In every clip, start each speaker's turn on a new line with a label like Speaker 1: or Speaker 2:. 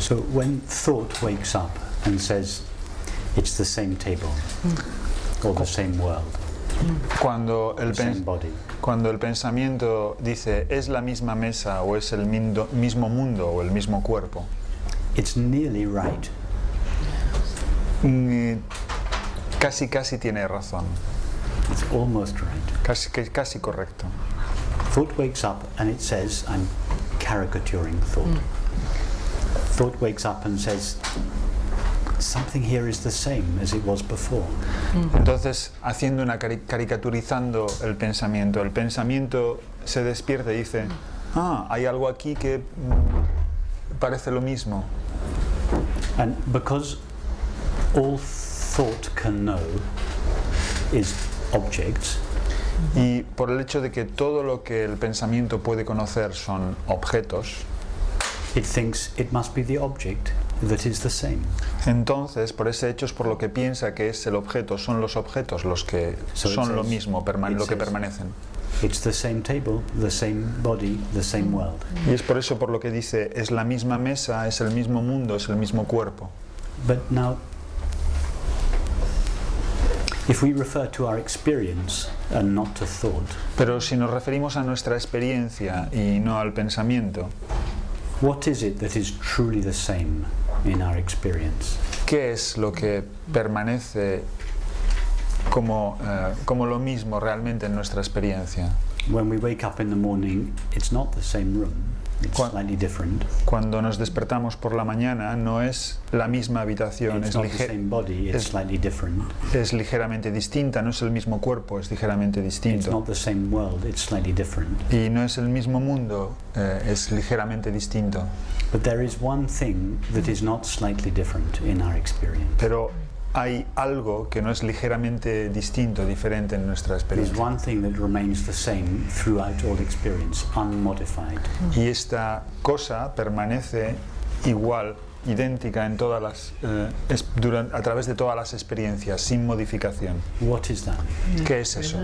Speaker 1: So when thought wakes up and says it's the same table or the same world,
Speaker 2: Cuando
Speaker 1: the same body,
Speaker 2: el pensamiento dice es la misma mesa o es el mismo mundo o el mismo cuerpo,
Speaker 1: it's nearly right.
Speaker 2: Casi tiene razón,
Speaker 1: It's almost right.
Speaker 2: casi correcto.
Speaker 1: Thought wakes up and it says, I'm caricaturing thought. Thought wakes up and says, something here is the same as it was before.
Speaker 2: Entonces, haciendo caricaturizando el pensamiento se despierta y dice, hay algo aquí que parece lo mismo.
Speaker 1: And because all thought can know is objects,
Speaker 2: Y por el hecho de que todo lo que el pensamiento puede conocer son objetos,
Speaker 1: it thinks it must be the object that is the same.
Speaker 2: entonces por ese hecho es por lo que piensa que es el objeto, son los objetos los que son lo mismo, lo que permanecen.
Speaker 1: It's the same table, the same body, the same world.
Speaker 2: Y es por eso por lo que dice, es la misma mesa, es el mismo mundo, es el mismo cuerpo.
Speaker 1: But now, if we refer to our experience and not to thought,
Speaker 2: Pero si nos referimos a nuestra experiencia y no al pensamiento,
Speaker 1: what is it that is truly the same in our experience?
Speaker 2: ¿qué es lo que permanece como lo mismo realmente en nuestra experiencia?
Speaker 1: When we wake up in the morning, it's not the same room, it's slightly different.
Speaker 2: Cuando nos despertamos por la mañana no es la misma habitación,
Speaker 1: It's not the same body, it's slightly different.
Speaker 2: es ligeramente distinta, no es el mismo cuerpo, es ligeramente
Speaker 1: It's
Speaker 2: distinto.
Speaker 1: not the same world, it's slightly different.
Speaker 2: Y no es el mismo mundo, es ligeramente distinto.
Speaker 1: But there is one thing that is not slightly different in our experience.
Speaker 2: Pero hay algo que no es ligeramente distinto, diferente en nuestra
Speaker 1: There is
Speaker 2: experiencia.
Speaker 1: one thing that remains the same throughout all experience, unmodified.
Speaker 2: Y esta cosa permanece igual, idéntica en todas las, a través de todas las experiencias, sin modificación.
Speaker 1: What is that?
Speaker 2: ¿Qué es eso?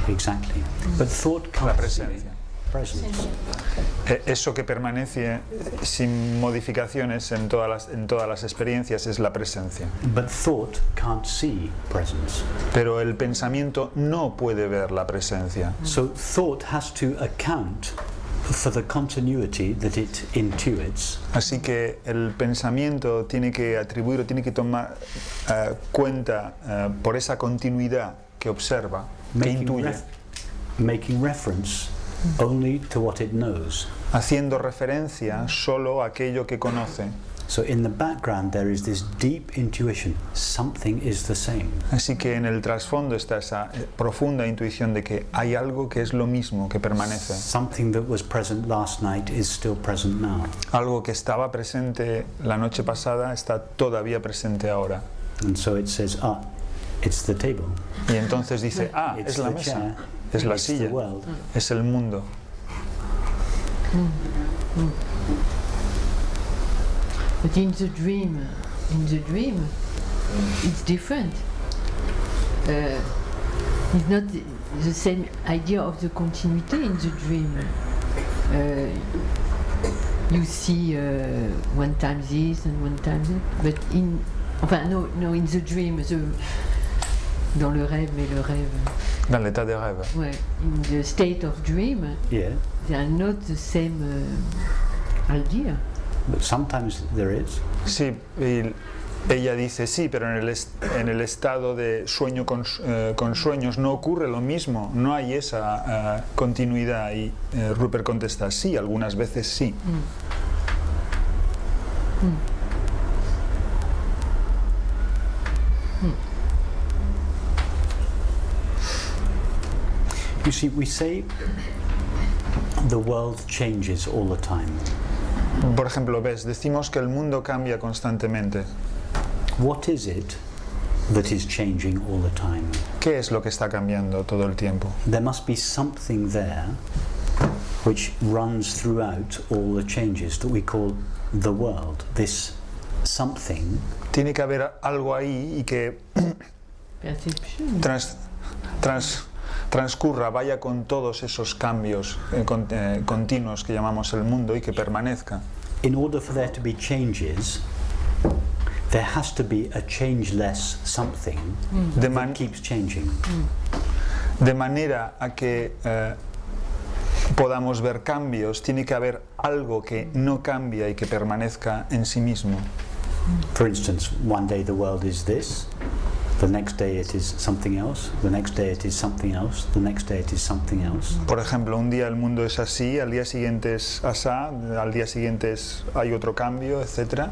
Speaker 1: Exactly. But thought
Speaker 2: La
Speaker 1: can't see
Speaker 2: presencia.
Speaker 1: presence.
Speaker 2: Eso que permanece sin modificaciones en todas las experiencias es la presencia.
Speaker 1: But thought can't see presence.
Speaker 2: Pero el pensamiento no puede ver la presencia.
Speaker 1: So thought has to account for the continuity that it intuits.
Speaker 2: Así que el pensamiento tiene que atribuir o tiene que tomar cuenta por esa continuidad que observa, que intuye,
Speaker 1: making reference only to what it knows.
Speaker 2: haciendo referencia solo a aquello que conoce.
Speaker 1: So in the background there is this deep intuition, something is the same.
Speaker 2: Así que en el trasfondo está esa profunda intuición de que hay algo que es lo mismo, que permanece.
Speaker 1: Something that was present last night is still present now.
Speaker 2: Algo que estaba presente la noche pasada está todavía presente ahora.
Speaker 1: And so it says, it's the table.
Speaker 2: Y entonces dice,
Speaker 1: It's
Speaker 2: es la
Speaker 1: the
Speaker 2: mesa,
Speaker 1: chair,
Speaker 2: es la
Speaker 1: it's the
Speaker 2: silla,
Speaker 1: world.
Speaker 2: es el mundo.
Speaker 3: But in the dream, it's different. It's not the same idea of the continuity in the dream. You see one time this and one time that, but in the dream, dans le rêve, mais le rêve.
Speaker 2: Dans l'état de rêve.
Speaker 3: Ouais, in the state of dream,
Speaker 1: Yeah,
Speaker 3: they are not the same idea.
Speaker 1: but sometimes there is.
Speaker 2: Sí, y ella dice sí, pero en el estado de sueño con sueños no ocurre lo mismo, no hay esa continuidad. Y Rupert contesta sí, algunas veces sí.
Speaker 1: You see, we say the world changes all the time.
Speaker 2: Por ejemplo, decimos que el mundo cambia constantemente.
Speaker 1: What is it that is changing all the time?
Speaker 2: ¿Qué es lo que está cambiando todo el tiempo?
Speaker 1: There must be something there which runs throughout all the changes that we call the world. This something
Speaker 2: Tiene que haber algo ahí y que
Speaker 3: Perception.
Speaker 2: transcurra, vaya con todos esos cambios continuos que llamamos el mundo y que permanezca.
Speaker 1: in order for there to be changes, there has to be a changeless something that keeps changing.
Speaker 2: De manera a que podamos ver cambios, tiene que haber algo que no cambia y que permanezca en sí mismo.
Speaker 1: For instance, one day the world is this, the next day it is something else, the next day it is something else, the next day it is something else.
Speaker 2: Por ejemplo, un día el mundo es así, al día siguiente es asá, al día siguiente hay otro cambio, etc.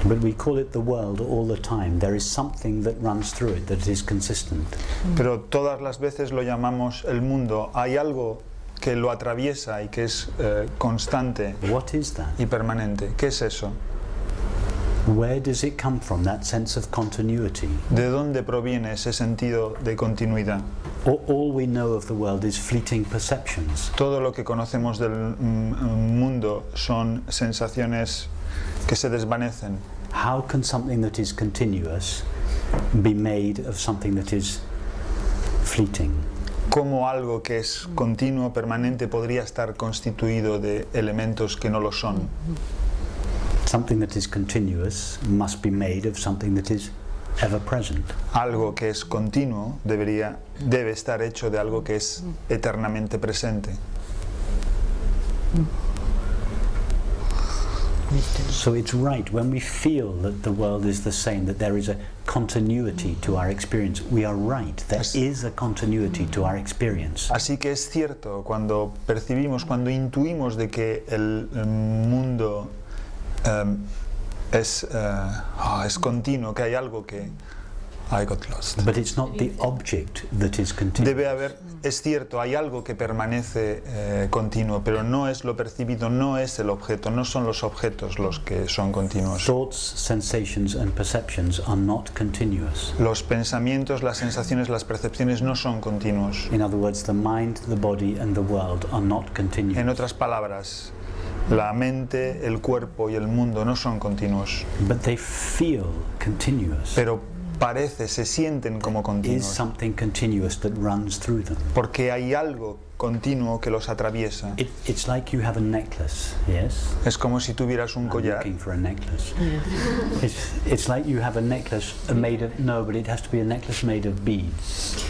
Speaker 1: But we call it the world all the time. There is something that runs through it that is consistent.
Speaker 2: Pero todas las veces lo llamamos el mundo. Hay algo que lo atraviesa y que es constante
Speaker 1: What is that?
Speaker 2: y permanente. ¿Qué es eso?
Speaker 1: Where does it come from, that sense of continuity?
Speaker 2: ¿De dónde proviene ese sentido de continuidad?
Speaker 1: All we know of the world is fleeting perceptions.
Speaker 2: Todo lo que conocemos del mundo son sensaciones que se desvanecen.
Speaker 1: How can something that is continuous be made of something that is fleeting?
Speaker 2: ¿Cómo algo que es continuo, permanente, podría estar constituido de elementos que no lo son?
Speaker 1: Something that is continuous must be made of something that is ever present.
Speaker 2: Algo que es continuo debe estar hecho de algo que es eternamente presente.
Speaker 1: So it's right, when we feel that the world is the same, that there is a continuity to our experience, we are right, there is a continuity to our experience.
Speaker 2: Así que es cierto, cuando percibimos, cuando intuimos de que el mundo es continuo, que hay algo que... I got lost.
Speaker 1: But it's not the object that is continuous.
Speaker 2: Debe haber, es cierto, hay algo que permanece continuo, pero no es lo percibido, no es el objeto, no son los objetos los que son continuos.
Speaker 1: Thoughts, sensations and perceptions are not continuous.
Speaker 2: Los pensamientos, las sensaciones, las percepciones no son continuos.
Speaker 1: In other words, the mind, the body and the world are not continuous.
Speaker 2: En otras palabras, la mente, el cuerpo y el mundo no son continuos.
Speaker 1: But they feel continuous.
Speaker 2: Pero se sienten como
Speaker 1: Is
Speaker 2: continuos.
Speaker 1: something continuous that runs through them.
Speaker 2: Porque hay algo continuo que los atraviesa.
Speaker 1: It's like you have a necklace, yes?
Speaker 2: Es como si tuvieras un
Speaker 1: I'm
Speaker 2: collar.
Speaker 1: looking for a necklace. It's like you have a necklace made of, no, but it has to be a necklace made of beads.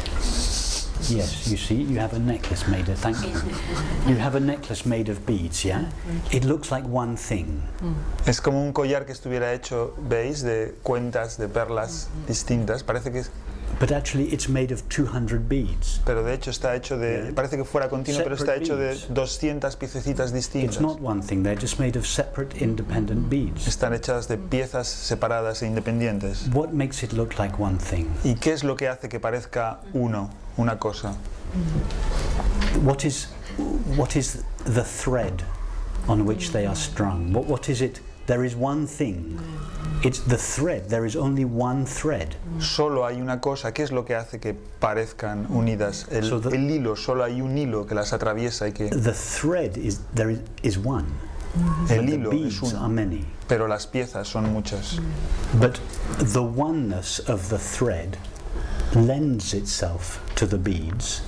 Speaker 1: Yes, you see, you have a necklace made of, thank you. You have a necklace made of beads, yeah? It looks like one thing.
Speaker 2: Es como un collar que estuviera hecho, ¿veis? De cuentas, de perlas distintas. Parece que es...
Speaker 1: But actually it's made of 200 beads.
Speaker 2: Pero de hecho está hecho de... Parece que fuera continuo, pero está hecho de 200 piececitas distintas.
Speaker 1: It's not one thing, they're just made of separate independent beads.
Speaker 2: Están hechas de piezas separadas e independientes.
Speaker 1: What makes it look like one thing?
Speaker 2: ¿Y qué es lo que hace que parezca una cosa?
Speaker 1: What is the thread on which they are strung? What is it? There is one thing. It's the thread. There is only one thread.
Speaker 2: Solo hay una cosa. ¿Qué es lo que hace que parezcan unidas? El hilo, solo hay un hilo que las atraviesa y que...
Speaker 1: The thread is one.
Speaker 2: El
Speaker 1: But
Speaker 2: hilo
Speaker 1: the
Speaker 2: es
Speaker 1: beads are
Speaker 2: uno,
Speaker 1: many.
Speaker 2: pero las piezas son muchas.
Speaker 1: But the oneness of the thread lends itself to the beads.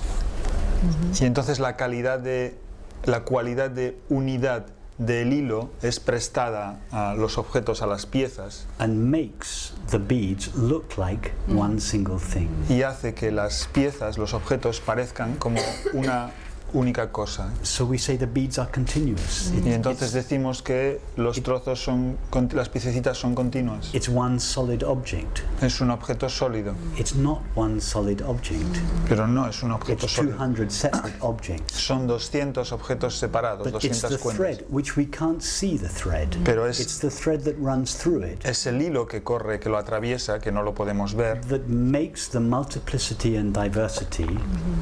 Speaker 2: Y entonces la cualidad de unidad del hilo es prestada a los objetos, a las piezas,
Speaker 1: And makes the beads look like one single thing.
Speaker 2: y hace que las piezas, los objetos, parezcan como una única cosa.
Speaker 1: So we say the beads are continuous.
Speaker 2: Y entonces decimos que los trozos son, las piececitas son continuas.
Speaker 1: It's one solid object.
Speaker 2: Es un objeto sólido,
Speaker 1: It's not one solid object.
Speaker 2: pero no es un objeto
Speaker 1: It's
Speaker 2: sólido.
Speaker 1: 200 separate objects.
Speaker 2: Son 200 objetos separados,
Speaker 1: But it's the
Speaker 2: 200 cuentas.
Speaker 1: thread, which we can't see the thread.
Speaker 2: Pero
Speaker 1: It's the thread that runs through it
Speaker 2: es el hilo que corre, que lo atraviesa, que no lo podemos ver,
Speaker 1: that makes the multiplicity and diversity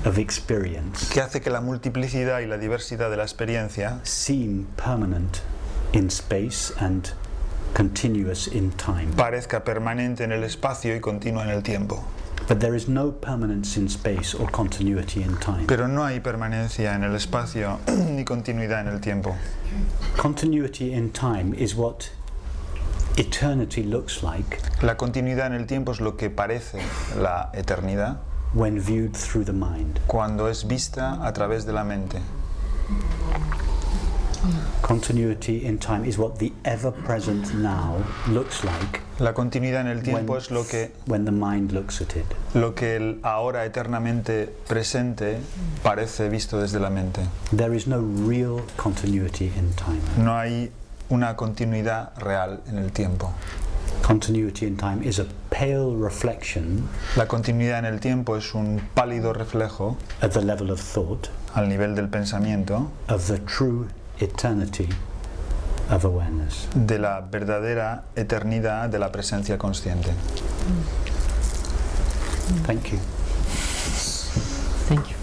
Speaker 1: of experience
Speaker 2: que hace que la multiplicidad y la diversidad de la experiencia
Speaker 1: seem permanent in space and continuous in time.
Speaker 2: parezca permanente en el espacio y continua en el tiempo.
Speaker 1: But there is no permanence in space or continuity in time.
Speaker 2: Pero no hay permanencia en el espacio ni continuidad en el tiempo.
Speaker 1: Continuity in time is what eternity looks like
Speaker 2: La continuidad en el tiempo es lo que parece la eternidad
Speaker 1: when viewed through the mind.
Speaker 2: cuando es vista a través de la mente.
Speaker 1: Continuity in time is what the ever-present now looks like
Speaker 2: La continuidad en el tiempo es
Speaker 1: when the mind looks at it.
Speaker 2: lo que el ahora eternamente presente parece visto desde la mente.
Speaker 1: There is no real continuity in time.
Speaker 2: No hay una continuidad real en el tiempo.
Speaker 1: Continuity in time is a pale reflection
Speaker 2: La continuidad en el tiempo es un pálido reflejo
Speaker 1: at the level of thought
Speaker 2: al nivel del pensamiento
Speaker 1: of the true eternity of awareness.
Speaker 2: de la verdadera eternidad de la presencia consciente.
Speaker 1: Thank you.
Speaker 3: Thank you.